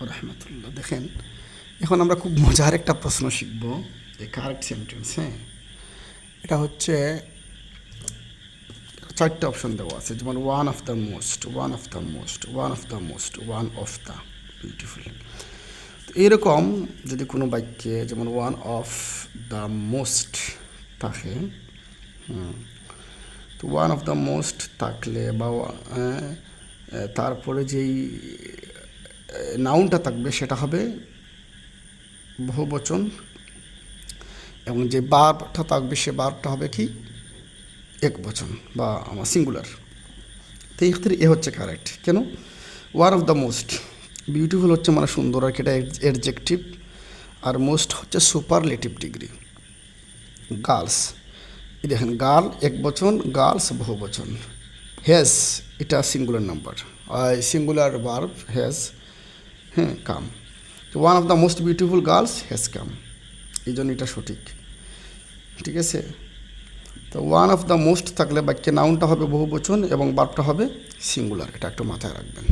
রহমতুল্লাহ। দেখেন, এখন আমরা খুব মজার একটা প্রশ্ন শিখব, এই কারেক্ট সেন্টেন্স। হ্যাঁ, এটা হচ্ছে 4টে অপশন দেওয়া আছে, যেমন one of the most, one of the most, one of the most, one of the beautiful. তো এরকম যদি কোনো বাক্যে যেমন ওয়ান অফ দ্য মোস্ট থাকে, তো ওয়ান অফ দ্য মোস্ট থাকলে বা তারপরে যেই নাউনটা থাকবে সেটা হবে বহুবচন, এবং যে বারটা থাকবে সে বারটা হবে কি একবচন বা আমার সিঙ্গুলার। তো এই ক্ষেত্রে এ হচ্ছে কারেক্ট। কেন? One of the most, beautiful হচ্ছে মানে সুন্দর, আর কি এটা অ্যাডজেক্টিভ, আর মোস্ট হচ্ছে সুপারলেটিভ ডিগ্রি। গার্লস, এই দেখেন, গার্ল একবচন, গার্লস বহুবচন। হ্যাজ, এটা singular number, singular verb has, হ্যাঁ, come. One of the most beautiful girls has come, এই জন্য এটা সঠিক। ঠিক আছে? তো ওয়ান অফ দ্য মোস্ট থাকলে বাক্যে নাউনটা হবে বহুবচন এবং ভার্বটা হবে সিঙ্গুলার, এটা একটু মাথায় রাখবেন।